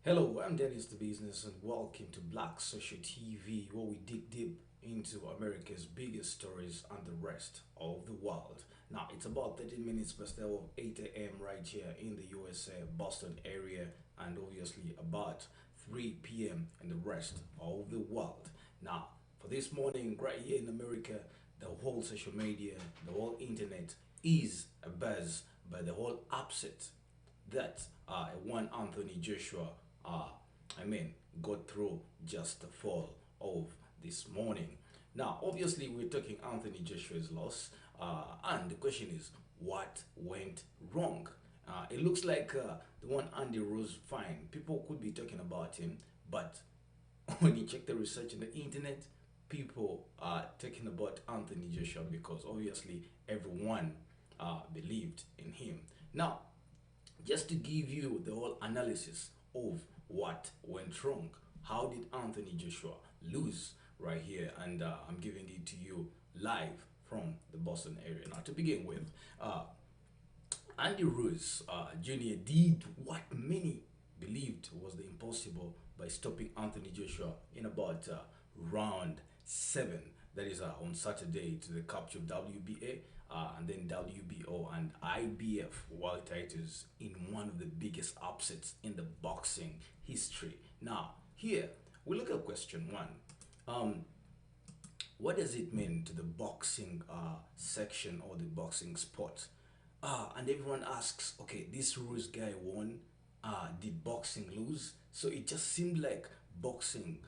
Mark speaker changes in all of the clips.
Speaker 1: Hello, I'm Dennis Thabizness and welcome to Black Social TV where we dig deep into America's biggest stories and the rest of the world. Now, it's about 13 minutes past the hour of 8 a.m. right here in the USA, Boston area, and obviously about 3 p.m. in the rest of the world. Now, for this morning, right here in America, the whole social media, the whole internet is abuzz by the whole upset that one Anthony Joshua, uh, I mean, got through just the fall of this morning. Now, obviously, we're talking Anthony Joshua's loss, and the question is, what went wrong? It looks like the one Andy Rose fine. People could be talking about him, but when you check the research on the internet, people are talking about Anthony Joshua because obviously everyone believed in him. Now, just to give you the whole analysis of what went wrong. How did Anthony Joshua lose right here? And I'm giving it to you live from the Boston area. Now, to begin with, Andy Rose Jr. did what many believed was the impossible by stopping Anthony Joshua in about round 7. That is on Saturday to the capture of WBA and then WBO and IBF world titles in one of the biggest upsets in the boxing history. Now, here we look at question 1. What does it mean to the boxing section or the boxing sport? And everyone asks, okay, this Rules guy won. Did boxing lose? So it just seemed like boxing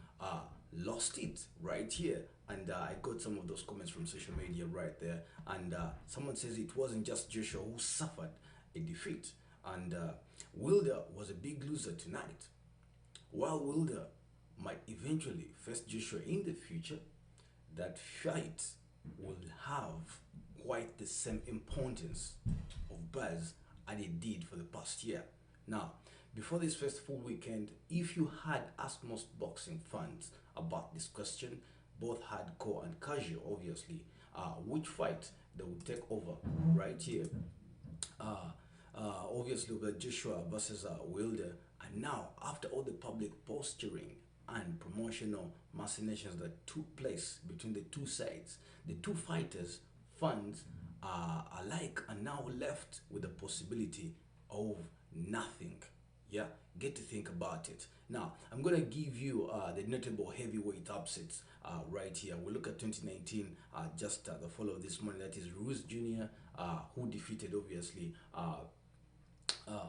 Speaker 1: lost it right here. And I got some of those comments from social media right there. And someone says it wasn't just Joshua who suffered a defeat. And Wilder was a big loser tonight. While Wilder might eventually face Joshua in the future, that fight will have quite the same importance of buzz as it did for the past year. Now, before this first full weekend, if you had asked most boxing fans about this question, both hardcore and casual, obviously, which fight they would take over right here, uh, obviously, with Joshua versus Wilder, and now after all the public posturing and promotional machinations that took place between the two sides, the two fighters, fans alike are now left with the possibility of nothing. Yeah, get to think about it. Now, I'm gonna give you the notable heavyweight upsets right here. We look at 2019, just the follow this morning. That is Ruiz Jr., who defeated obviously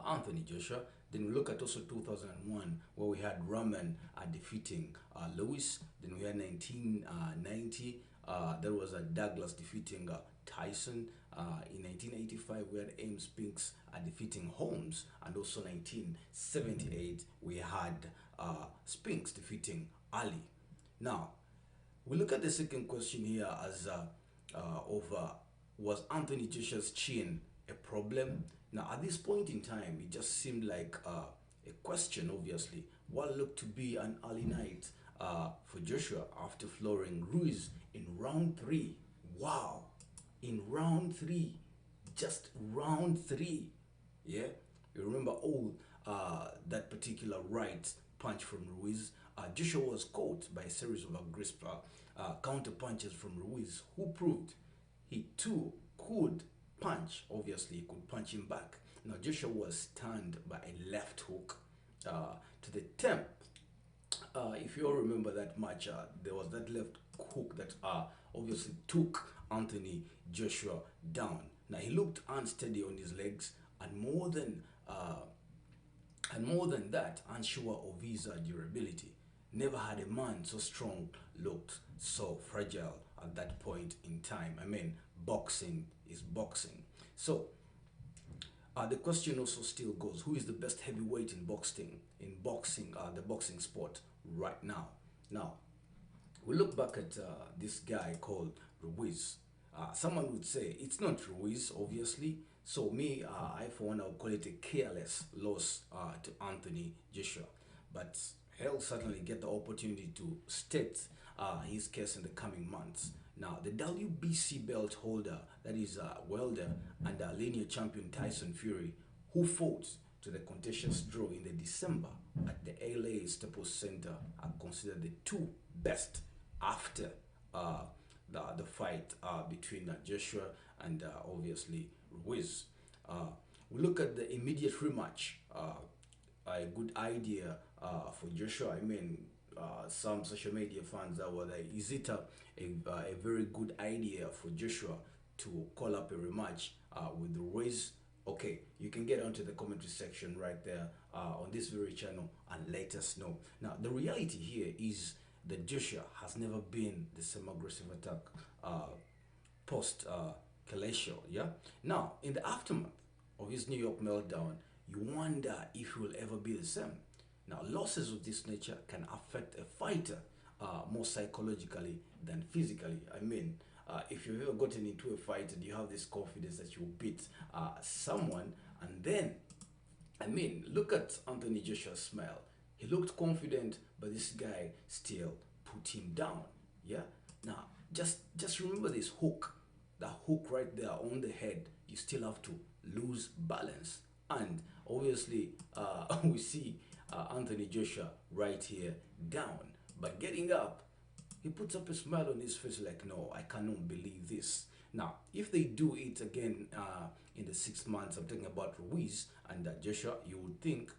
Speaker 1: Anthony Joshua. Then we look at also 2001, where we had Rahman defeating Lewis. Then we had 1990, there was a Douglas defeating Tyson. In 1985, we had Ames Spinks defeating Holmes. And also 1978, we had Spinks defeating Ali. Now, we look at the second question here as was Anthony Joshua's chin a problem? Now, at this point in time, it just seemed like a question, obviously. What looked to be an early night for Joshua after flooring Ruiz in round 3. Wow! In round 3, just round 3. Yeah, you remember all that particular right punch from Ruiz. Joshua was caught by a series of aggressive counter punches from Ruiz, who proved he too could punch. Obviously, he could punch him back. Now, Joshua was stunned by a left hook to the temp. If you all remember that match, there was that left hook that obviously took Anthony Joshua down. Now, he looked unsteady on his legs, and more than that, unsure of his durability. Never had a man so strong looked so fragile at that point in time. I mean, boxing is boxing. So the question also still goes: who is the best heavyweight in boxing? The boxing sport right now. Now, we look back at this guy called Ruiz. Someone would say it's not Ruiz, obviously. So me, I for one, I would call it a careless loss to Anthony Joshua. But he'll certainly get the opportunity to state his case in the coming months. Now, the WBC belt holder, that is Wilder, and linear champion Tyson Fury, who fought to the contentious draw in the December at the LA Staples Center are considered the two best after uh, the fight between Joshua and obviously Ruiz. Uh, we look at the immediate rematch. A good idea for Joshua. I mean, some social media fans that were like, is it a very good idea for Joshua to call up a rematch with the Ruiz? Okay, you can get onto the commentary section right there on this very channel and let us know. Now, the reality here is that Joshua has never been the same aggressive attack post Calesio. Yeah. Now, in the aftermath of his New York meltdown, you wonder if he will ever be the same. Now, losses of this nature can affect a fighter more psychologically than physically. I mean, if you've ever gotten into a fight and you have this confidence that you'll beat someone, and then, I mean, look at Anthony Joshua's smile. He looked confident, but this guy still put him down. Yeah. Now, just remember this hook, that hook right there on the head. You still have to lose balance, and obviously, we see Anthony Joshua right here down, but getting up, he puts up a smile on his face like, no, I cannot believe this. Now, if they do it again in the 6 months, I'm talking about Ruiz and Joshua, you would think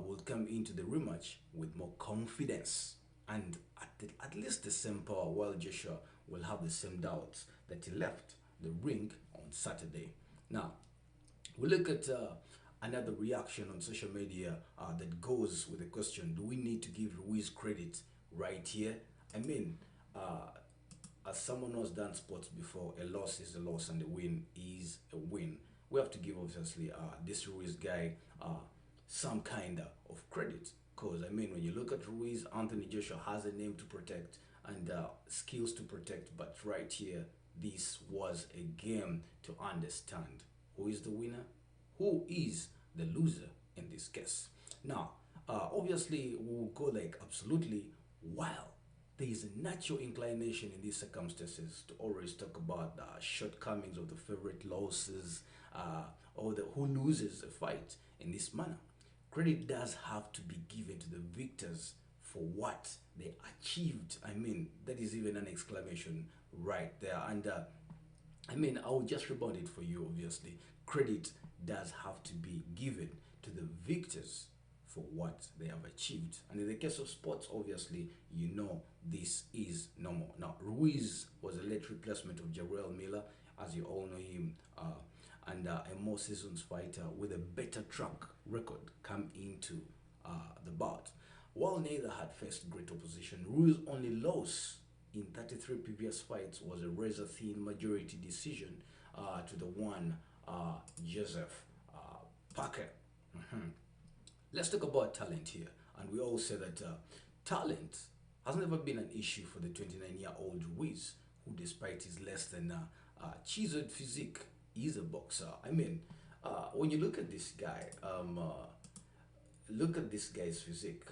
Speaker 1: will come into the rematch with more confidence and at least the same power, while Joshua will have the same doubts that he left the ring on Saturday. Now, we look at another reaction on social media that goes with the question, do we need to give Ruiz credit right here? I mean, as someone who has done sports before, a loss is a loss and a win is a win. We have to give, obviously, this Ruiz guy some kind of credit. Because, I mean, when you look at Ruiz, Anthony Joshua has a name to protect and skills to protect. But right here, this was a game to understand. Who is the winner? Who is the loser in this case? Now, obviously, we'll go like absolutely while there is a natural inclination in these circumstances to always talk about the shortcomings of the favorite losses or the who loses a fight in this manner. Credit does have to be given to the victors for what they achieved. I mean, that is even an exclamation right there. And I mean, I will just rebound it for you, obviously. Credit does have to be given to the victors for what they have achieved. And in the case of sports, obviously, you know this is normal. Now, Ruiz was a late replacement of Jarrell Miller, as you all know him, and a more seasoned fighter with a better track record come into the bout. While neither had faced great opposition, Ruiz's only loss in 33 previous fights was a razor-thin majority decision to the one Joseph Parker. Let's talk about talent here. And we all say that talent has never been an issue for the 29-year-old Ruiz, who despite his less than chiseled physique, is a boxer. I mean, when you look at this guy, look at this guy's physique,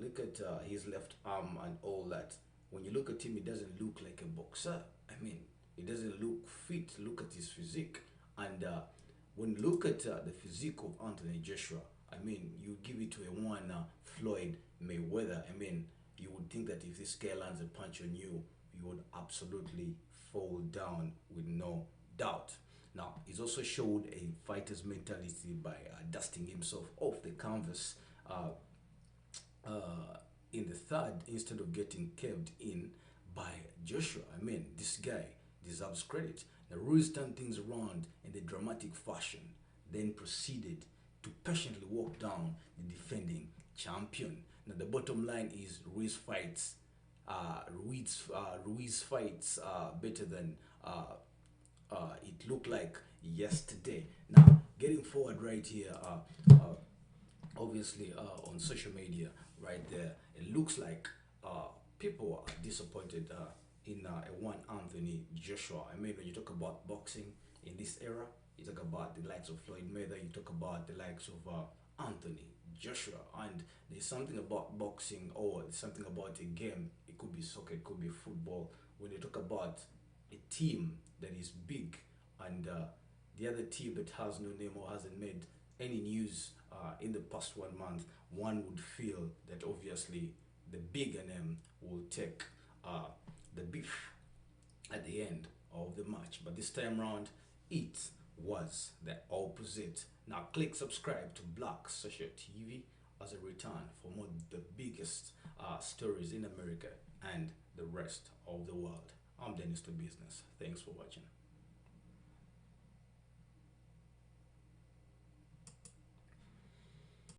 Speaker 1: look at his left arm and all that. When you look at him, he doesn't look like a boxer. I mean, he doesn't look fit. Look at his physique. And when you look at the physique of Anthony Joshua, I mean, you give it to a one Floyd Mayweather. I mean, you would think that if this guy lands a punch on you, you would absolutely fall down with no doubt. Now, he's also showed a fighter's mentality by dusting himself off the canvas in the third instead of getting caved in by Joshua. I mean, this guy deserves credit. Now, Ruiz turned things around in the dramatic fashion, then proceeded to patiently walk down the defending champion. Now, the bottom line is Ruiz fights better than it looked like yesterday. Now, getting forward right here, obviously on social media, right there, it looks like people are disappointed in a one Anthony Joshua. I mean, when you talk about boxing in this era, you talk about the likes of Floyd Mayweather, you talk about the likes of Anthony Joshua, and there's something about boxing, or there's something about a game. It could be soccer, it could be football. When you talk about a team that is big and the other team that has no name or hasn't made any news in the past 1 month, one would feel that obviously the big name will take the beef at the end of the match. But this time round, it was the opposite. Now click subscribe to Black Social TV as a return for more the biggest stories in America and the rest of the world. I'm Dennis Thabizness. Thanks for watching.